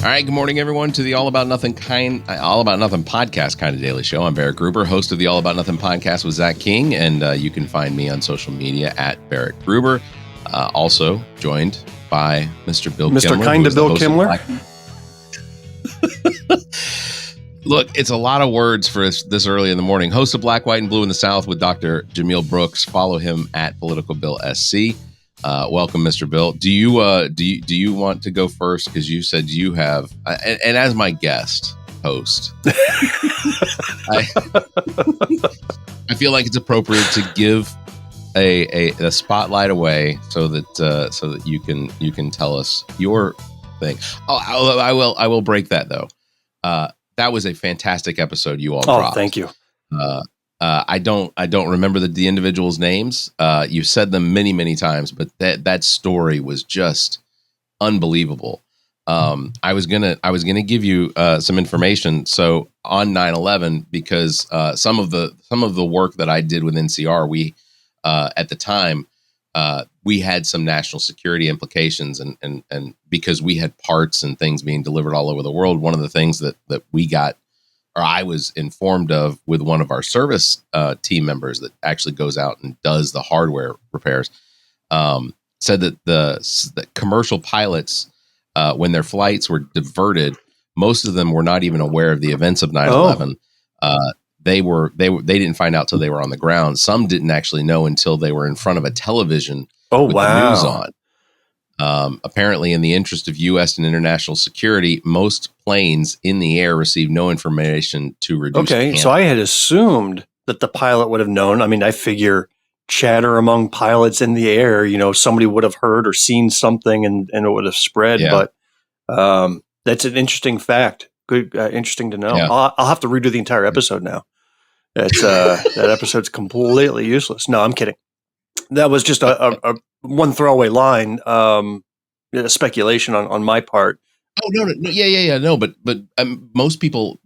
All right, good morning, everyone, to the All About Nothing podcast kind of daily show. I'm Barrett Gruber, host of the All About Nothing podcast with Zach King, and you can find me on social media at Barrett Gruber. Also joined by Mr. Bill Mr. Kimler. Kinda Bill Kimler. Look, it's a lot of words for this early in the morning. Host of Black, White, and Blue in the South with Dr. Jameel Brooks. Follow him at Political Bill SC. Welcome, Mr. Bill. Do you want to go first? Because you said you have, and as my guest host, I feel like it's appropriate to give a spotlight away so that you can tell us your thing. Oh, I will break that though. That was a fantastic episode you all dropped. Oh, thank you. I don't remember the individuals' names. You said them many times, but that story was just unbelievable. I was gonna give you some information. So on 9/11, because some of the work that I did with NCR, we at the time we had some national security implications, and because we had parts and things being delivered all over the world. One of the things that we got, or I was informed of with one of our service team members that actually goes out and does the hardware repairs, said that the commercial pilots, when their flights were diverted, most of them were not even aware of the events of 9/11. They didn't find out till they were on the ground. Some didn't actually know until they were in front of a television with the news on. Apparently, in the interest of U.S. and international security, most planes in the air received no information to reduce panic. So I had assumed that the pilot would have known. I mean, I figure chatter among pilots in the air, somebody would have heard or seen something and it would have spread. Yeah. But that's an interesting fact. Good, interesting to know. Yeah. I'll have to redo the entire episode now. That's that episode's completely useless. No, I'm kidding. That was just a one throwaway line, a speculation on my part. Oh no, yeah. No, but most people,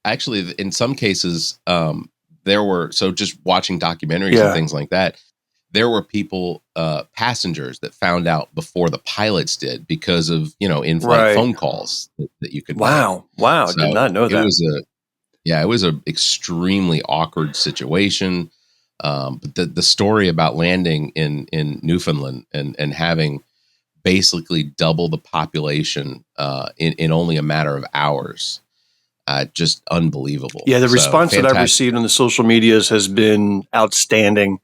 actually, in some cases, there were, so just watching documentaries and things like that, there were people, passengers that found out before the pilots did because of in-flight phone calls that you could. Wow, so did not know that. It was a extremely awkward situation. But the story about landing in Newfoundland and having basically double the population in only a matter of hours, just unbelievable. Yeah, the response that I've received on the social medias has been outstanding.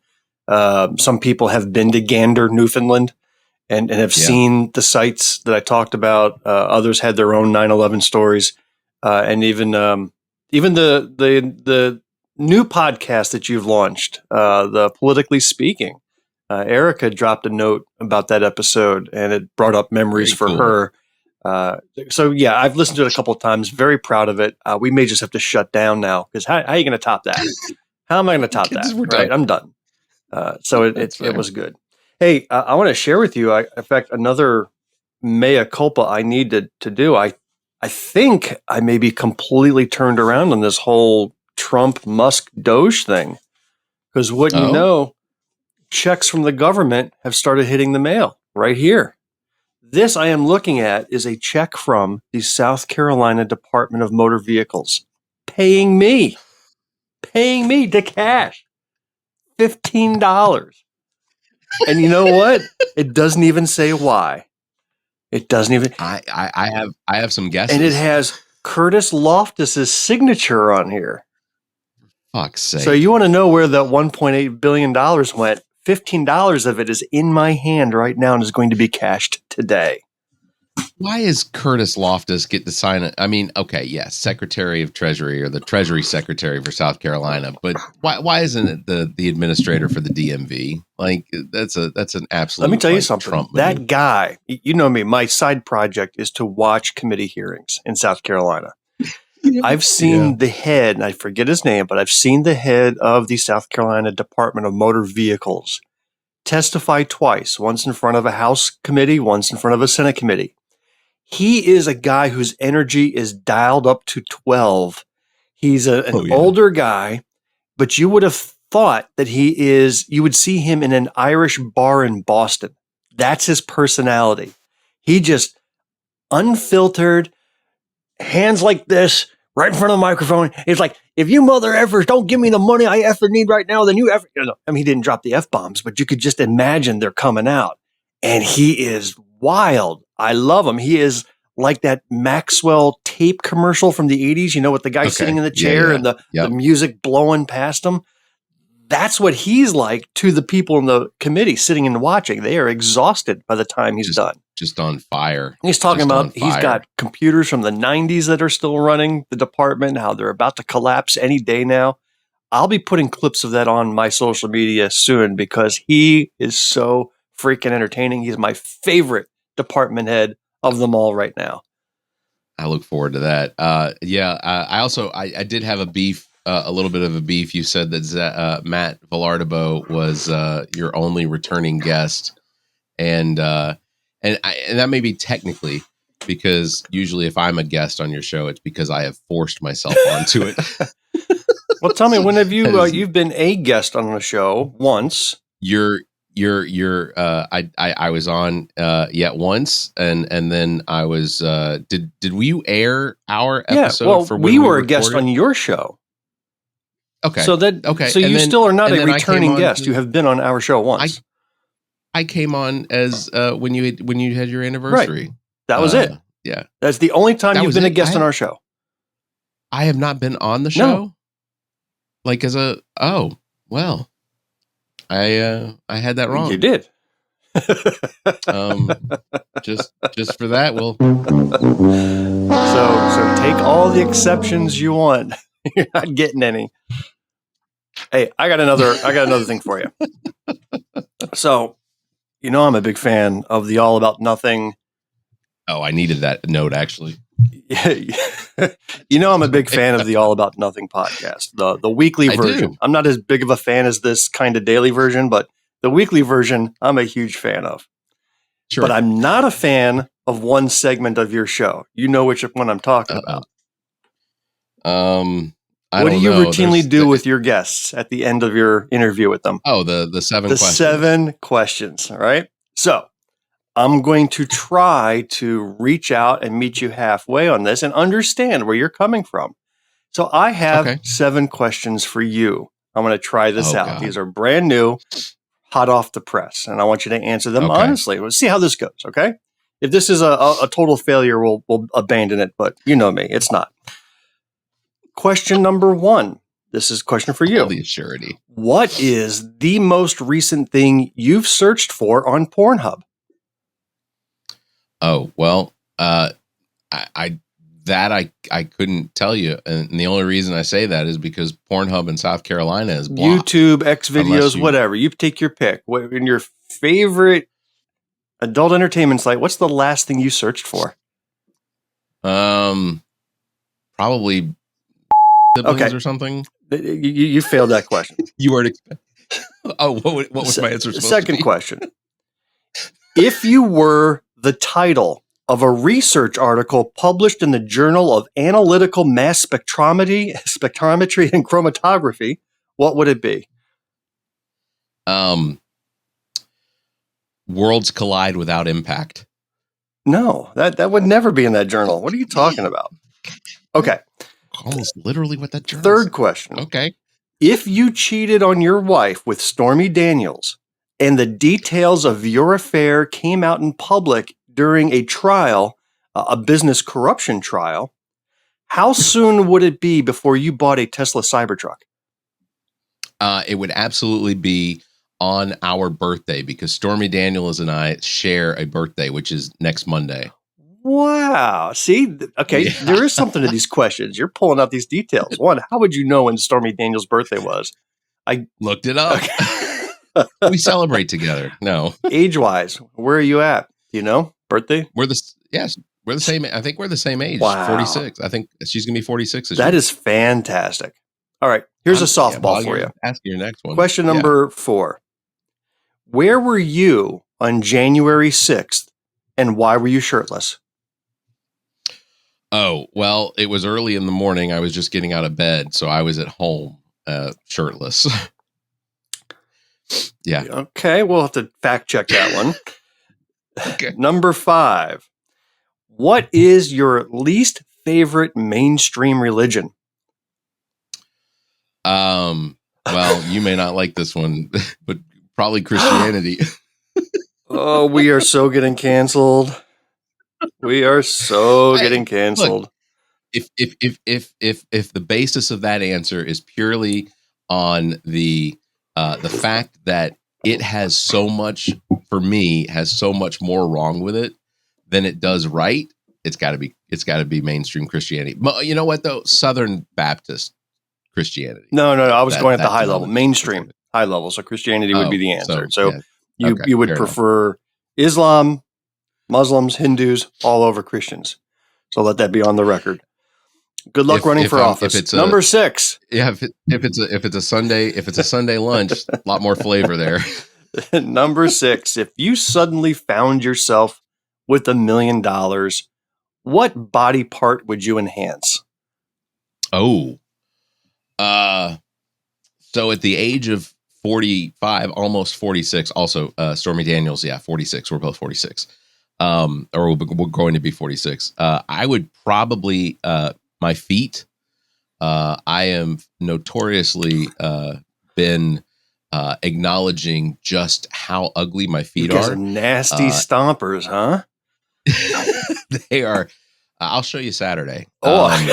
Some people have been to Gander, Newfoundland, and have seen the sites that I talked about. Others had their own 9/11 stories, and even the new podcast that you've launched, the Politically Speaking. Erica dropped a note about that episode, and it brought up memories for her. So yeah, I've listened to it a couple of times. Very proud of it. We may just have to shut down now because how are you going to top that? How am I going to top that? Right, I'm done. So it was good. Hey, I want to share with you. In fact, another mea culpa I need to do. I think I may be completely turned around on this whole Trump Musk Doge thing, because checks from the government have started hitting the mail right here. This I am looking at is a check from the South Carolina Department of Motor Vehicles paying me to cash $15. And you know what? It doesn't even say why. It doesn't even. I have some guesses, and it has Curtis Loftus's signature on here. Fuck's sake. So you want to know where that $1.8 billion went? $15 of it is in my hand right now and is going to be cashed today. Why is Curtis Loftus get to sign it? I mean, okay, yes, Secretary of Treasury or the Treasury Secretary for South Carolina, but why isn't it the administrator for the DMV? Like that's an absolute. Let me tell you something. Trump that guy, you know me. My side project is to watch committee hearings in South Carolina. I've seen the head, and I forget his name, but I've seen the head of the South Carolina Department of Motor Vehicles testify twice, once in front of a House committee, once in front of a Senate committee. He is a guy whose energy is dialed up to 12. He's an older guy, but you would have thought that you would see him in an Irish bar in Boston. That's his personality. He just unfiltered, hands like this, right in front of the microphone. It's like, if you mother effers don't give me the money I effing need right now, then you ever, I mean, he didn't drop the F-bombs, but you could just imagine they're coming out. And he is wild. I love him. He is like that Maxwell tape commercial from the 80s, with the guy sitting in the chair and the music blowing past him. That's what he's like to the people in the committee sitting and watching. They are exhausted by the time he's done. Just on fire. He's talking about he's got computers from the 90s that are still running the department, how they're about to collapse any day now. I'll be putting clips of that on my social media soon because he is so freaking entertaining. He's my favorite department head of them all right now. I look forward to that. I did have a beef. A little bit of a beef. You said that Matt Villardo was your only returning guest, and that may be technically because usually if I'm a guest on your show, it's because I have forced myself onto it. Well, tell me, when have you you've been a guest on a show once? I was on once, and then I was did we air our episode for when we were a guest on your show. Okay. So you still are not a returning guest. You have been on our show once. I came on as when you had your anniversary. Right. That was it. Yeah. That's the only time you've been a guest on our show. I have not been on the show. No. Like I had that wrong. You did. Just for that, so take all the exceptions you want. You're not getting any. Hey, I got another thing for you. So, I'm a big fan of the All About Nothing. Oh, I needed that note actually. I'm a big fan of the All About Nothing podcast, the weekly version. I'm not as big of a fan as this kind of daily version, but the weekly version, I'm a huge fan of. Sure. But I'm not a fan of one segment of your show. You know which one I'm talking about. What do you routinely do with your guests at the end of your interview with them? Oh, the 7 questions. The 7 questions, all right? So I'm going to try to reach out and meet you halfway on this and understand where you're coming from. So I have 7 questions for you. I'm going to try this out. God. These are brand new, hot off the press, and I want you to answer them honestly. We'll see how this goes, okay? If this is a total failure, we'll abandon it, but you know me, it's not. Question number 1. This is a question for you. All the surety. What is the most recent thing you've searched for on Pornhub? Oh, well, I couldn't tell you. And the only reason I say that is because Pornhub in South Carolina is blocked. YouTube, X videos, whatever. You take your pick. In your favorite adult entertainment site, what's the last thing you searched for? Probably siblings or something. You failed that question. You weren't expecting. Oh, what was my answer supposed to be? Second question. If you were the title of a research article published in the Journal of Analytical Mass Spectrometry and Chromatography, what would it be? Worlds collide without impact. No, that would never be in that journal. What are you talking about? Okay. Almost literally what that journal Third question. Okay. If you cheated on your wife with Stormy Daniels and the details of your affair came out in public during a trial, a business corruption trial, how soon would it be before you bought a Tesla Cybertruck? It would absolutely be on our birthday because Stormy Daniels and I share a birthday, which is next Monday. Wow. See, okay, there is something to these questions. You're pulling out these details. One, how would you know when Stormy Daniels' birthday was? I looked it up. Okay. We celebrate together. No. Age-wise, where are you at? Do you know? Birthday? We're the same. I think we're the same age. Wow. 46. I think she's going to be 46 this year. That is fantastic. All right. Here's a softball for you. Ask your next one. Question number 4. Where were you on January 6th and why were you shirtless? Oh, well, it was early in the morning. I was just getting out of bed, so I was at home shirtless. Yeah. Okay, we'll have to fact check that one. Okay. Number 5. What is your least favorite mainstream religion? Well, you may not like this one, but probably Christianity. Oh, we are so getting canceled. We are so getting canceled. Look, if the basis of that answer is purely on the fact that it has so much, for me, has so much more wrong with it than it does right, it's got to be mainstream Christianity. You know what though? Southern Baptist Christianity. No. I was going at the high level, mainstream, high level. So Christianity would be the answer. So yeah. You would prefer Islam, Muslims, Hindus, all over Christians. So let that be on the record. Good luck running for office. Number 6. Yeah, if it's a Sunday lunch, a lot more flavor there. Number 6. If you suddenly found yourself with $1 million, what body part would you enhance? Oh, so at the age of 45, almost 46, also Stormy Daniels, 46. We're both 46, or we're going to be 46. I would probably my feet. I am notoriously been acknowledging just how ugly my feet you guys are. are nasty stompers, huh? They are. I'll show you Saturday. Okay.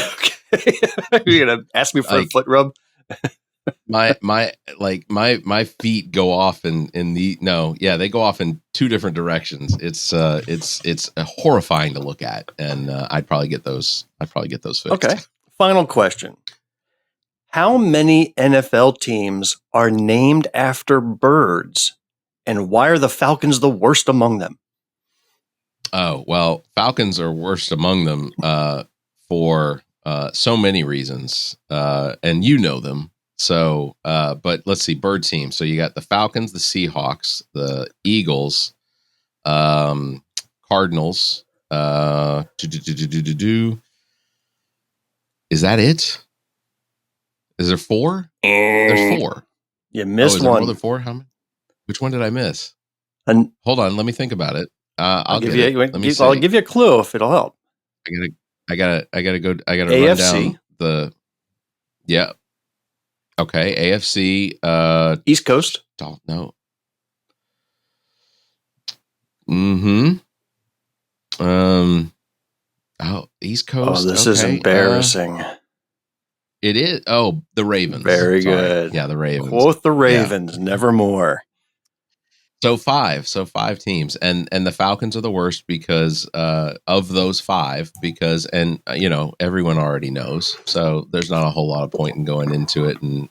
You're gonna ask me for a foot rub? my feet go off they go off in 2 different directions. It's horrifying to look at, and I'd probably get those fixed. Okay. Final question. How many NFL teams are named after birds, and why are the Falcons the worst among them? Oh, well, Falcons are worst among them for so many reasons, and you know them. So, but let's see, bird team. So you got the Falcons, the Seahawks, the Eagles, Cardinals. Is that it? Is there 4? There's 4. You missed one. More than 4? How many? Which one did I miss? Hold on, let me think about it. I'll give you. I'll give you a clue if it'll help. I gotta go. I gotta AFC. run down the. Yeah. Okay, AFC. East Coast. Don't know. Mm-hmm. Oh, East Coast. Oh, this is embarrassing. It is. Oh, the Ravens. Very good. Yeah, the Ravens. Quote the Ravens, nevermore. So 5 teams, and the Falcons are the worst because of those 5. Because everyone already knows, so there's not a whole lot of point in going into it and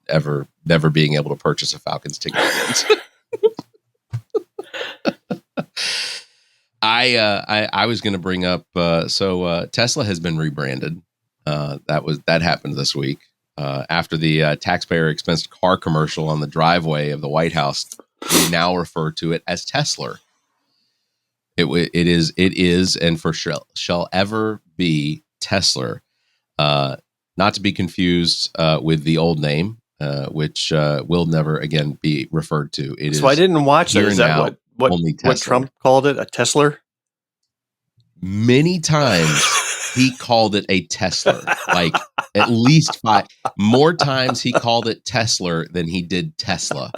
never being able to purchase a Falcons ticket again. I was going to bring up Tesla has been rebranded. That happened this week after the taxpayer expensed car commercial on the driveway of the White House. We now refer to it as Tesla. It is, and shall ever be Tesla. Not to be confused with the old name, which will never again be referred to. It is. So I didn't watch that. Is that what Trump called it? A Tesla? Many times he called it a Tesla. Like at least 5 more times he called it Tesla than he did Tesla.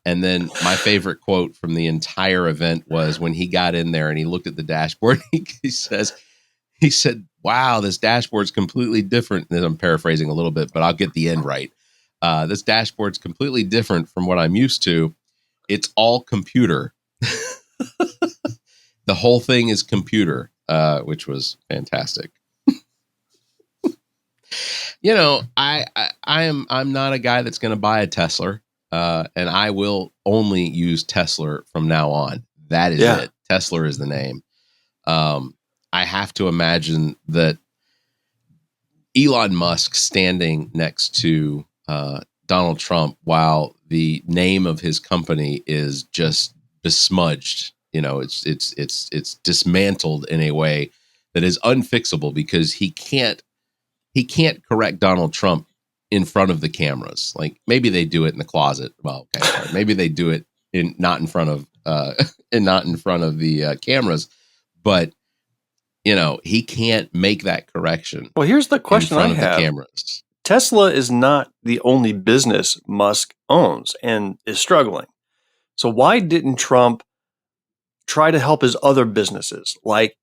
And then my favorite quote from the entire event was when he got in there and he looked at the dashboard. He said, "Wow, this dashboard's completely different." And I'm paraphrasing a little bit, but I'll get the end right. This dashboard's completely different from what I'm used to. It's all computer. The whole thing is computer, which was fantastic. I'm not a guy that's going to buy a Tesla, and I will only use Tesla from now on. That is it. Tesla is the name. I have to imagine that Elon Musk standing next to Donald Trump while the name of his company is just besmudged. It's dismantled in a way that is unfixable because he can't correct Donald Trump in front of the cameras. Like maybe they do it in the closet. Well, okay, sorry. Maybe they do it not in front of the cameras. But he can't make that correction. Well, here's the in question front I of have. the cameras. Tesla is not the only business Musk owns and is struggling. So why didn't Trump try to help his other businesses like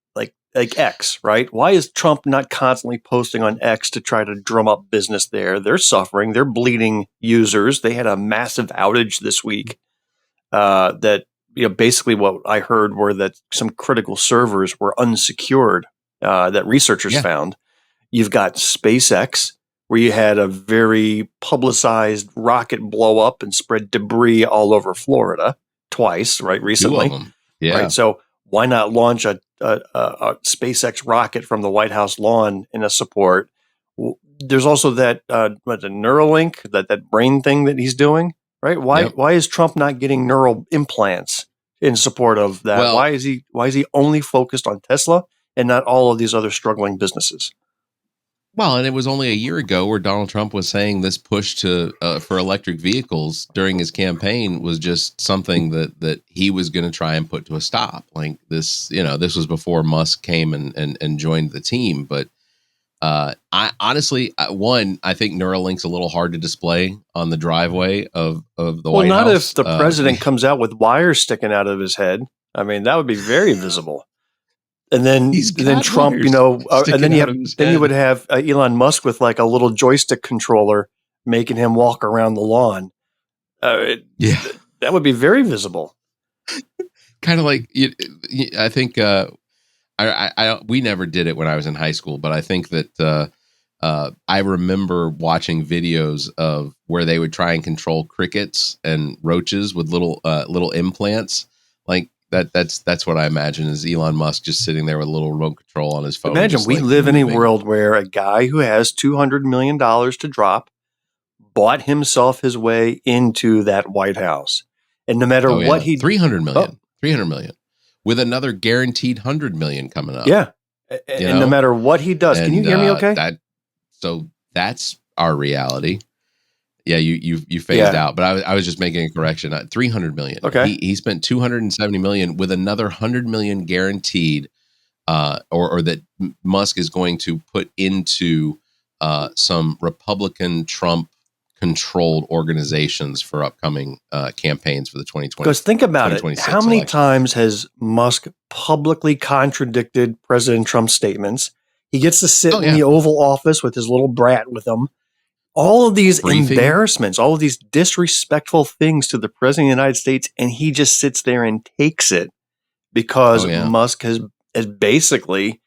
X, right? Why is Trump not constantly posting on X to try to drum up business there? They're suffering. They're bleeding users. They had a massive outage this week that, basically what I heard were that some critical servers were unsecured that researchers found. You've got SpaceX, where you had a very publicized rocket blow up and spread debris all over Florida twice, right? Recently. 2 of them. Yeah. Right. So why not launch a SpaceX rocket from the White House lawn in a support? There's also that the Neuralink, that brain thing that he's doing, right? Why is Trump not getting neural implants in support of that? Well, why is he only focused on Tesla and not all of these other struggling businesses? Well, and it was only a year ago where Donald Trump was saying this push for electric vehicles during his campaign was just something that he was going to try and put to a stop. Like this, this was before Musk came and joined the team. But I honestly, I think Neuralink's a little hard to display on the driveway of the White House. Well, not if the president comes out with wires sticking out of his head. I mean, that would be very visible. And then Trump, and then you would have Elon Musk with like a little joystick controller making him walk around the lawn. That would be very visible. Kind of like I think we never did it when I was in high school, but I think that I remember watching videos of where they would try and control crickets and roaches with little implants, like. That's what I imagine is Elon Musk just sitting there with a little remote control on his phone. Imagine we live in a world where a guy who has $200 million to drop bought himself his way into that White House. And no matter what he... 300 million. 300 million. With another guaranteed 100 million coming up. Yeah. And no matter what he does. Can you hear me okay? So that's our reality. Yeah, you phased out, but I was just making a correction. 300 million. Okay, he spent 270 million with another 100 million guaranteed, or that Musk is going to put into some Republican Trump controlled organizations for upcoming campaigns for the 2020. Because think about it, how many times has Musk publicly contradicted President Trump's statements? He gets to sit in the Oval Office with his little brat with him. All of these embarrassments, all of these disrespectful things to the president of the United States, and he just sits there and takes it because Musk has basically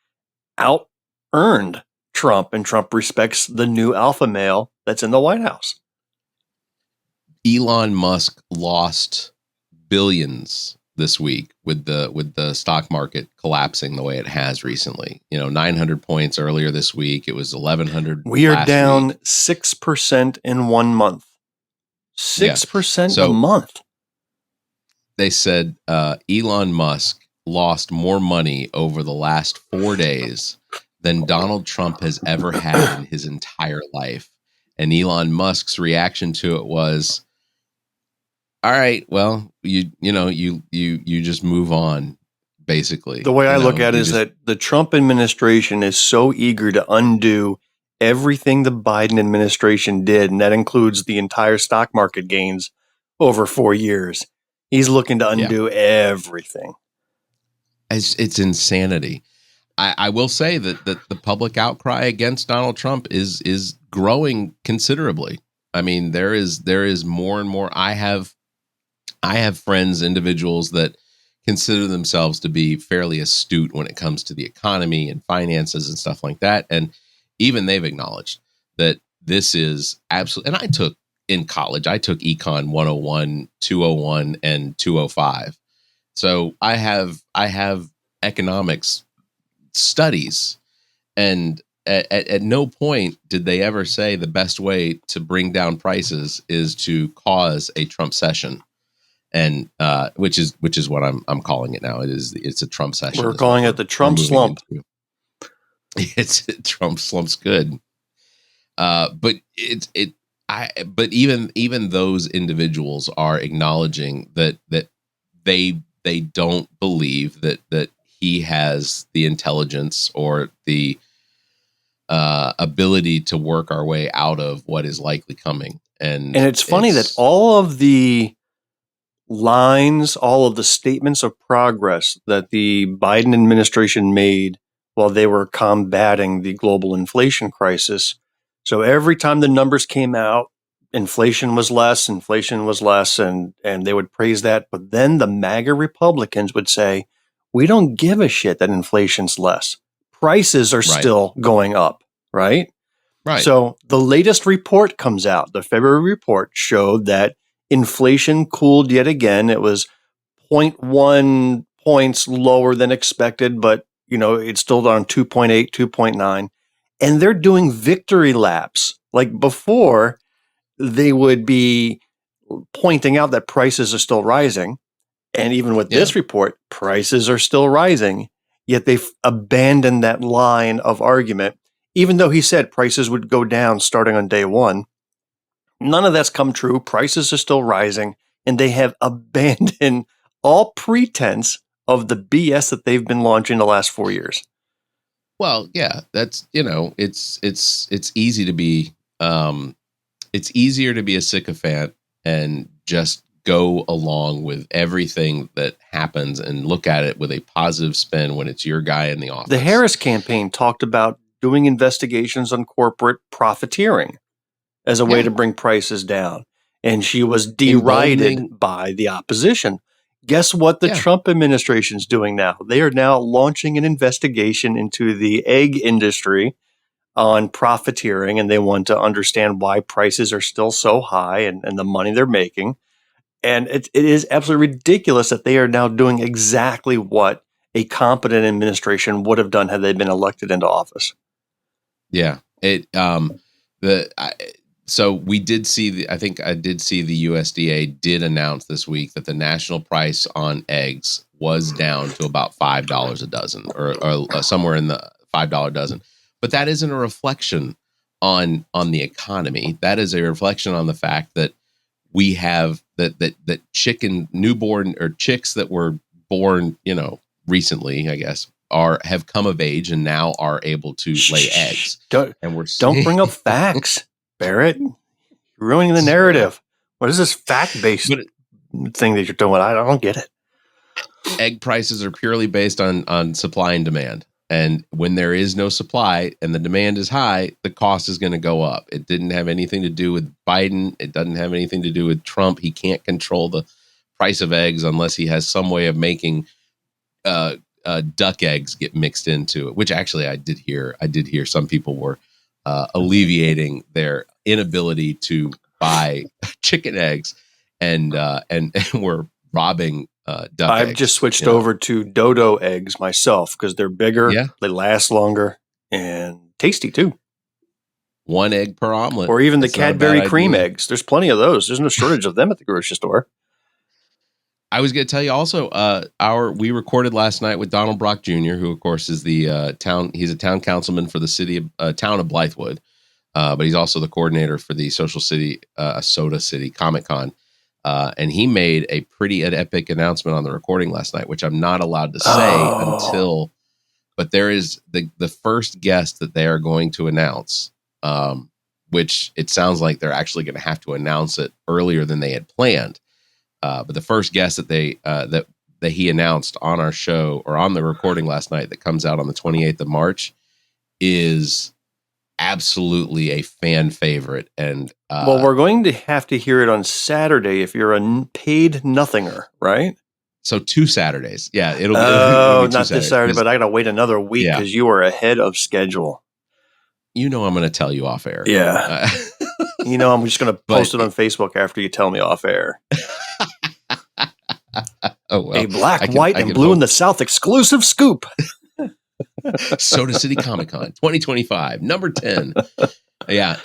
out-earned Trump, and Trump respects the new alpha male that's in the White House. Elon Musk lost billions this week with the stock market collapsing the way it has recently. 900 points earlier this week. It was 1,100. We are down 6% in 1 month. 6% a month. They said Elon Musk lost more money over the last 4 days than Donald Trump has ever had in his entire life. And Elon Musk's reaction to it was, all right, well, you just move on, basically. The way I look at it is that the Trump administration is so eager to undo everything the Biden administration did, and that includes the entire stock market gains over 4 years. He's looking to undo everything. It's insanity. I will say that the public outcry against Donald Trump is growing considerably. I mean, there is more and more. I have friends, individuals that consider themselves to be fairly astute when it comes to the economy and finances and stuff like that. And even they've acknowledged that this is absolutely, and in college, I took Econ 101, 201, and 205. So I have economics studies, and at no point did they ever say the best way to bring down prices is to cause a Trump session. And which is what I'm calling it now. It's a Trump session. We're calling it the Trump slump. It's Trump slump's good. But even those individuals are acknowledging that they don't believe that he has the intelligence or the ability to work our way out of what is likely coming. And it's funny that all of the lines, all of the statements of progress that the Biden administration made while they were combating the global inflation crisis. So every time the numbers came out, inflation was less, and they would praise that. But then the MAGA Republicans would say, we don't give a shit that inflation's less. Prices are still going up, right? Right. So the latest report comes out. The February report showed that inflation cooled yet again. It was 0.1 points lower than expected, but it's still on 2.8, 2.9. And they're doing victory laps. Like before, they would be pointing out that prices are still rising. And even with this report, prices are still rising. Yet they've abandoned that line of argument. Even though he said prices would go down starting on day one, none of that's come true. Prices are still rising, and they have abandoned all pretense of the BS that they've been launching the last 4 years. Well, yeah, that's it's easy to be it's easier to be a sycophant and just go along with everything that happens and look at it with a positive spin when it's your guy in the office. The Harris campaign talked about doing investigations on corporate profiteering as a way to bring prices down. And she was derided by the opposition. Guess what the Trump administration is doing now? They are now launching an investigation into the egg industry on profiteering, and they want to understand why prices are still so high and the money they're making. And it is absolutely ridiculous that they are now doing exactly what a competent administration would have done had they been elected into office. Yeah. So we did see I think I did see the USDA did announce this week that the national price on eggs was down to about $5 a dozen or somewhere in the $5 dozen. But that isn't a reflection on the economy. That is a reflection on the fact that we have that newborn or chicks that were born, recently, I guess, have come of age and now are able to lay eggs. Don't bring up facts, Barrett. You're ruining the narrative. What is this fact-based thing that you're doing? I don't get it. Egg prices are purely based on supply and demand. And when there is no supply and the demand is high, the cost is going to go up. It didn't have anything to do with Biden. It doesn't have anything to do with Trump. He can't control the price of eggs unless he has some way of making duck eggs get mixed into it, which actually I did hear some people were alleviating their inability to buy chicken eggs and were robbing duck I've eggs, just switched over to dodo eggs myself because they're bigger, they last longer, and tasty too. 1 egg per omelet. Or even the Cadbury cream eggs. There's plenty of those. There's no shortage of them at the grocery store. I was going to tell you also, we recorded last night with Donald Brock Jr., who of course is the he's a town councilman for the town of Blythewood, but he's also the coordinator for the Soda City Comic Con. And he made a pretty epic announcement on the recording last night, which I'm not allowed to say but there is the first guest that they are going to announce, which it sounds like they're actually going to have to announce it earlier than they had planned. But the first guest that he announced on our show or on the recording last night that comes out on the 28th of March is absolutely a fan favorite. And well, we're going to have to hear it on Saturday if you're a paid nothinger, right? So 2 Saturdays. Yeah. It'll be not this Saturday, but I got to wait another week because you are ahead of schedule. I'm going to tell you off air. Yeah. I'm just going to post it on Facebook after you tell me off air. Oh, well, a black, white, and blue in the South exclusive scoop. Soda City Comic Con 2025, number 10. Yeah,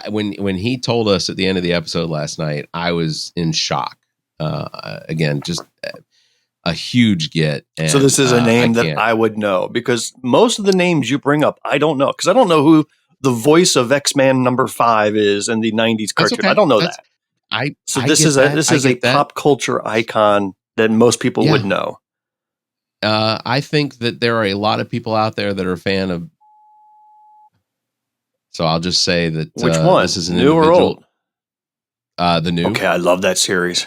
when he told us at the end of the episode last night, I was in shock. Again, just a huge get. And, so this is a name that I would know because most of the names you bring up, I don't know because I don't know who the voice of X-Man number 5 is in the 90s cartoon. Okay. I don't know that. This is a pop culture icon that most people would know. I think that there are a lot of people out there that are a fan of. So I'll just say that which one? This is an New individual. or old? The new. Okay, I love that series.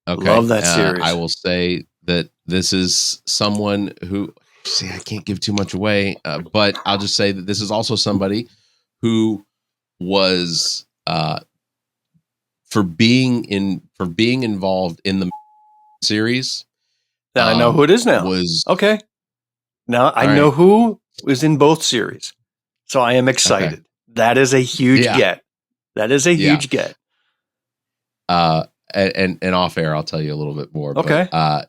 Okay, love that series. I will say that this is someone who. See, I can't give too much away, but I'll just say that this is also somebody who was for being involved in the series. Now I know who it is now. Was okay. Now I know who was in both series, so I am excited. Okay. That is a huge get. That is a huge get. And off air, I'll tell you a little bit more. Okay. But,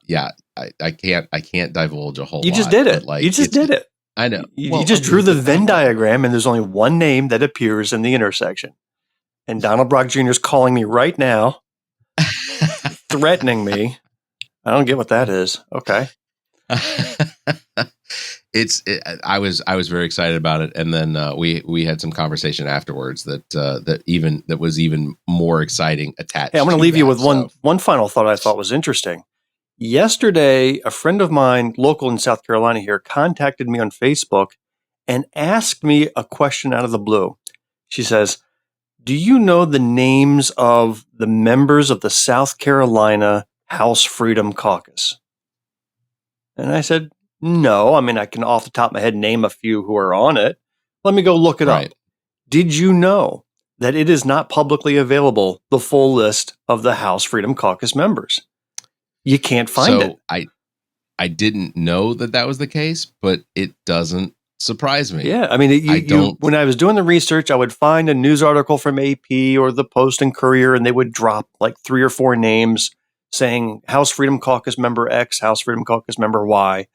I can't divulge a whole lot. You just did it. You just did it. I know. You just drew the Venn diagram, and there's only one name that appears in the intersection. And Donald Brock Jr. is calling me right now, threatening me. I don't get what that is. Okay. I was very excited about it, and then we had some conversation afterwards that was even more exciting attached. Hey, I'm going to leave you with one final thought I thought was interesting. Yesterday, a friend of mine, local in South Carolina here, contacted me on Facebook and asked me a question out of the blue. She says, "Do you know the names of the members of the South Carolina House Freedom Caucus?" And I said, "No. I mean, I can off the top of my head name a few who are on it. Let me go look it up." Did you know that it is not publicly available, the full list of the House Freedom Caucus members? You can't find it. I didn't know that was the case, but it doesn't surprise me. Yeah, I mean, when I was doing the research, I would find a news article from AP or the Post and Courier, and they would drop like 3 or 4 names saying House Freedom Caucus member X, House Freedom Caucus member Y.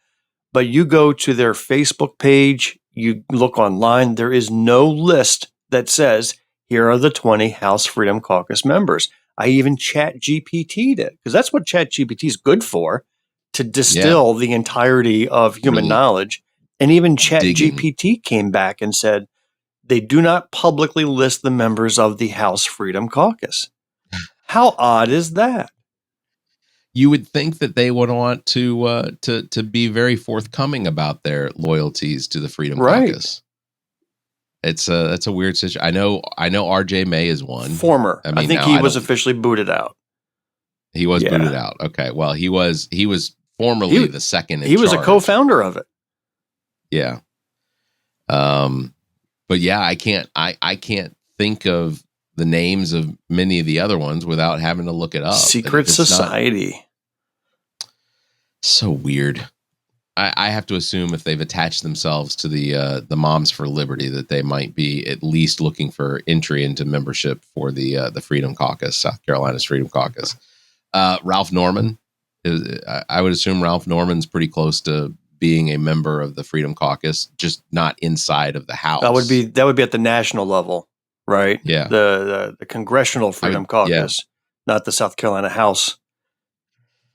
But you go to their Facebook page, you look online, there is no list that says, here are the 20 House Freedom Caucus members. I even ChatGPT'd it, because that's what ChatGPT is good for, to distill the entirety of human knowledge. And even ChatGPT came back and said, they do not publicly list the members of the House Freedom Caucus. How odd is that? You would think that they would want to be very forthcoming about their loyalties to the Freedom Caucus. It's a weird situation. I know RJ May is one. Former. I think he was officially booted out. He was booted out. Okay. Well, he was formerly the second in charge. He was a co-founder of it. Yeah. But yeah, I can't think of the names of many of the other ones without having to look it up. Secret society. So weird. I have to assume if they've attached themselves to the Moms for Liberty that they might be at least looking for entry into membership for the Freedom Caucus, South Carolina's Freedom Caucus. Ralph Norman I would assume Ralph Norman's pretty close to being a member of the Freedom Caucus, just not inside of the House. That would be at the national level, right? Yeah. The Congressional Freedom Caucus, not the South Carolina House,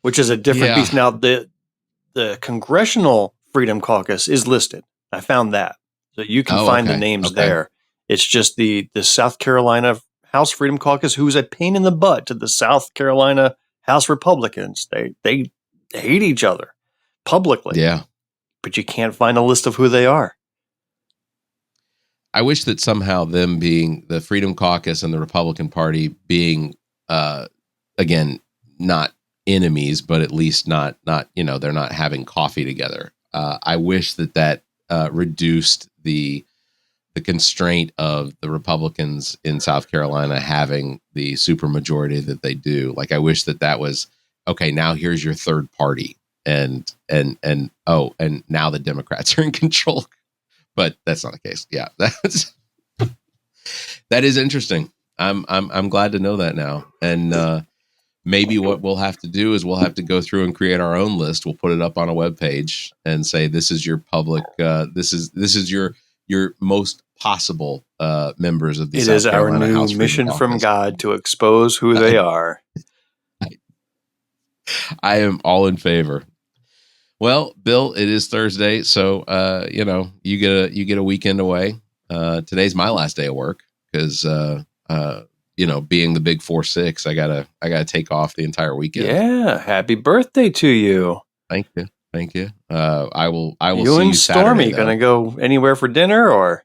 which is a different beast. Now the Congressional Freedom Caucus is listed. I found that. So you can find the names there. It's just the South Carolina House Freedom Caucus, who's a pain in the butt to the South Carolina House Republicans. They hate each other publicly. Yeah. But you can't find a list of who they are. I wish that somehow them being the Freedom Caucus and the Republican Party being, again, not enemies, but at least not, they're not having coffee together. I wish that reduced the constraint of the Republicans in South Carolina having the supermajority that they do. Like, I wish that was, okay, now here's your third party. And now the Democrats are in control, but that's not the case. Yeah. That is interesting. I'm glad to know that now. And, maybe what we'll have to do is we'll have to go through and create our own list. We'll put it up on a web page and say, this is your public, this is your most possible members of the South It is our Carolina new House mission Freedom from Caucus. God to expose who they are. I am all in favor. Well, Bill, it is Thursday, so you get a weekend away. Today's my last day of work because being the big 4-6, I gotta take off the entire weekend. Yeah, happy birthday to you. Thank you. Thank you. I will You see and you Stormy Saturday, though. gonna go anywhere for dinner, or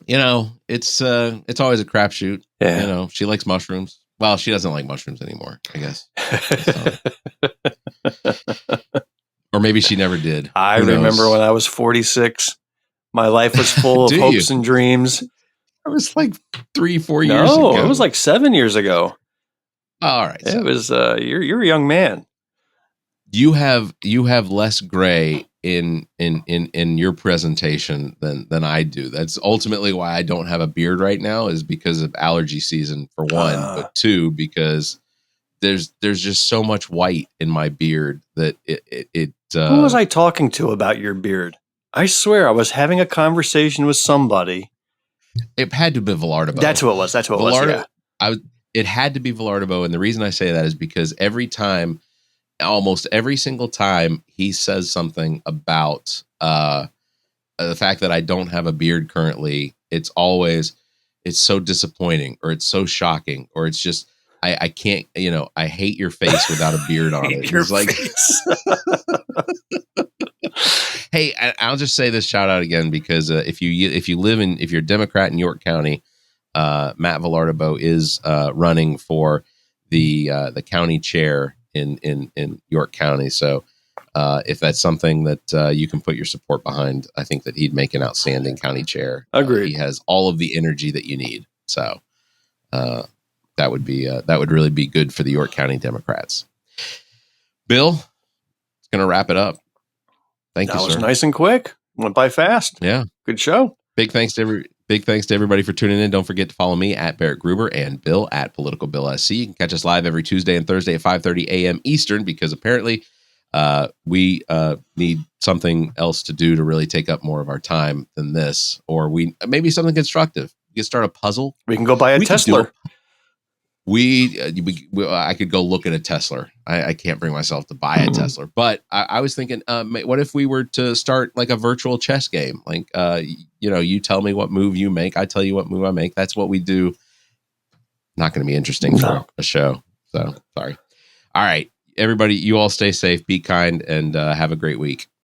it's always a crapshoot. yeah. She likes mushrooms. Well, she doesn't like mushrooms anymore, I guess. Or maybe she never did. I Who remember knows? when I was 46, my life was full of Do you? hopes and dreams. It was like 3-4 years No, ago. it was like 7 years ago. All right. It was you're a young man. You have less gray in your presentation than I do. That's ultimately why I don't have a beard right now, is because of allergy season, for one, but two, because there's just so much white in my beard that it Who was I talking to about your beard? I swear I was having a conversation with somebody. It had to be Villardo. That's who it was. Yeah. It had to be Villardo, and the reason I say that is because almost every single time he says something about the fact that I don't have a beard currently, it's so disappointing, or it's so shocking, or it's just I can't, I hate your face without a beard on it. It's like, hey, I'll just say this shout out again, because if you're a Democrat in York County, Matt Villardo is running for the county chair in York County. So if that's something that you can put your support behind, I think that he'd make an outstanding county chair. Agreed. He has all of the energy that you need. So that would really be good for the York County Democrats. Bill, it's going to wrap it up. Thank you, sir. That was nice and quick. Went by fast. Yeah. Good show. Big thanks to everybody for tuning in. Don't forget to follow me at Barrett Gruber and Bill at Political Bill SC. You can catch us live every Tuesday and Thursday at 5:30 a.m. Eastern, because apparently we need something else to do to really take up more of our time than this, or maybe something constructive. We can start a puzzle. We can go buy a Tesla. I could go look at a Tesla. I can't bring myself to buy a Tesla, but I was thinking, what if we were to start like a virtual chess game? Like, you tell me what move you make, I tell you what move I make. That's what we do. Not going to be interesting for a show. So sorry. All right, everybody, you all stay safe, be kind, and have a great week.